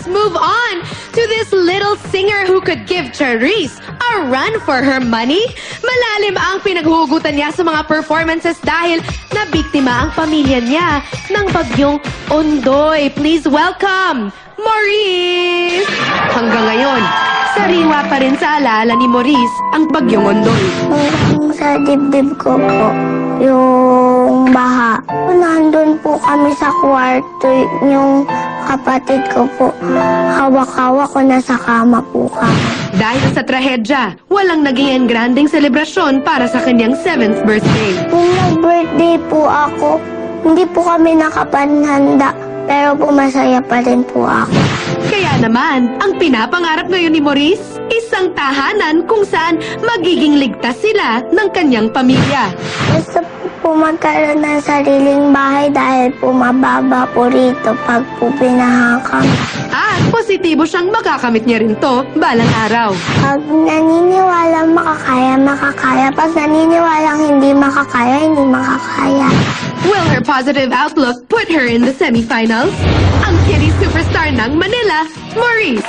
let's move on to this little singer who could give Charisse a run for her money. Malalim ang pinaghuhugutan niya sa mga performances dahil nabiktima ang pamilya niya ng bagyong Ondoy. Please welcome Maurice! Hanggang ngayon, sariwa pa rin sa alaala ni Maurice ang bagyong Ondoy. Sa dibdib ko po, yung baha. Nandun po kami sa kwarto, yung kapatid ko po. Hawak-hawak ko nasa kama po kami. Dahil sa trahedya, walang naging engranding selebrasyon para sa kanyang 7th birthday. Kung nag-birthday po ako, hindi po kami nakapanhanda, pero po masaya pa rin po ako. Kaya naman, ang pinapangarap ngayon ni Maurice, isang tahanan kung saan magiging ligtas sila ng kanyang pamilya. Gusto po magkaroon ng sariling bahay dahil po mababa po rito pag po pinahangkang. At positibo siyang makakamit niya rin to balang araw. Pag naniniwala makakaya, makakaya. Pag naniniwala hindi makakaya, hindi makakaya. Will her positive outlook put her in the semifinals? Ang kitty superstar ng Manila, Maurice.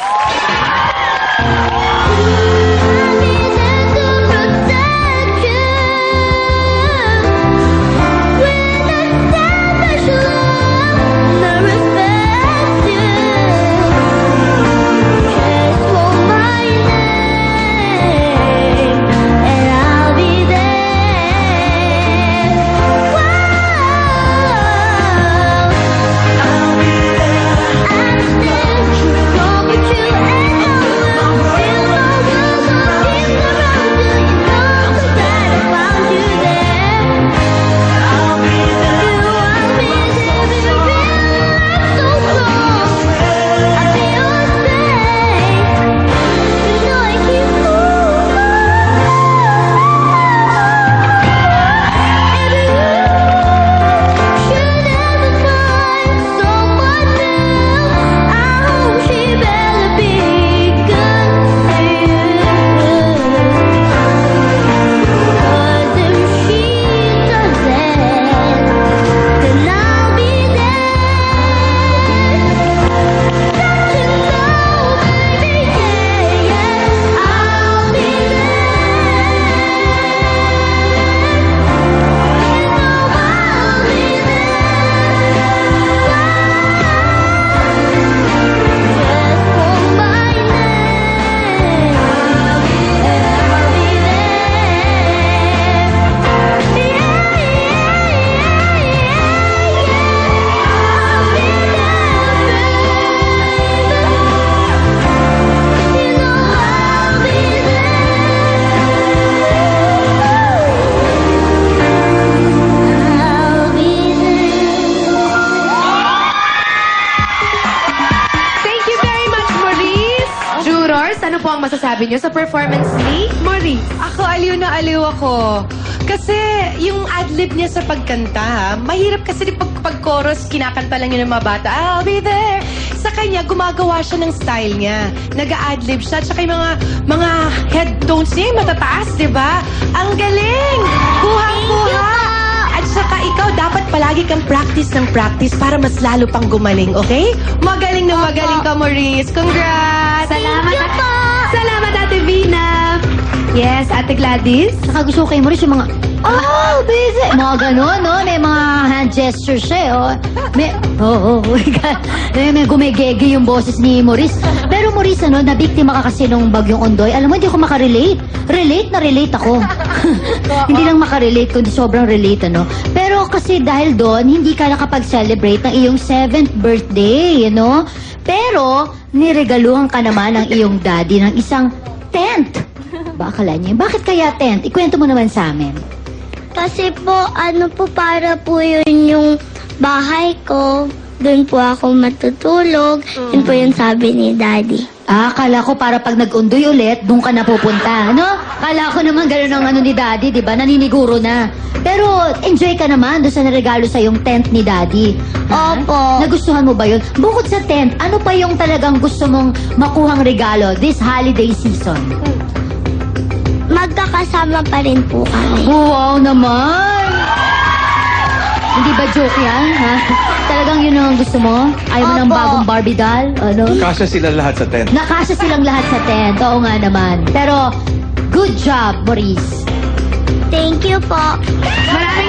Ano po ang masasabi niyo sa performance ni Maurice? Ako, aliw na aliw ako. Kasi yung adlib niya sa pagkanta, mahirap kasi pag chorus, kinakanta lang yun ng mga bata, I'll be there. Sa kanya, gumagawa siya ng style niya. Nag-a-adlib siya. Tsaka yung mga head tones niya, yung matataas, di ba? Ang galing! Kuhang-kuha! At saka ikaw, dapat palagi kang practice ng practice para mas lalo pang gumaling, okay? Magaling na magaling ka, Maurice. Congrats! Salamat, Salamat, Ate Vina. Yes, Ate Gladys. Nakagusto ko kay Maurice yung mga, oh, busy. Mga gano'n, no? May mga hand gestures siya, eh, oh. May gumegege yung boses ni Maurice. Pero Maurice, ano, nabiktima ka kasi nung bagyong Ondoy. Alam mo, hindi ako makarelate. Relate ako. Hindi lang makarelate, kundi sobrang relate, ano. Pero kasi dahil doon, hindi ka nakapag-celebrate ng iyong 7th birthday, you know? Pero, niregaluhan ka naman ng iyong daddy ng isang tent. Ba, akala niya, bakit kaya tent? Ikwento mo naman sa amin. Kasi po, para po yun yung bahay ko. Doon po ako matutulog. Yun po yung sabi ni Daddy. Akala ko para pag nag-undoy ulit, doon ka na pupunta, no? Akala ko naman gano'n ang ni Daddy, di ba? Naniniguro na. Pero enjoy ka naman doon sa naregalo sa yung tent ni Daddy. Opo. Nagustuhan mo ba yun? Bukod sa tent, ano pa yung talagang gusto mong makuhang regalo this holiday season? Magkakasama pa rin po kami. Wow naman! Hindi ba joke yan, ha? Talagang yun ang gusto mo? Ayaw mo ng Opo. bagong Barbie doll? Ano? Kasya sila lahat sa tent. Nakasya silang lahat sa tent. Oo nga naman. Pero, good job, Maurice. Thank you po. Maraming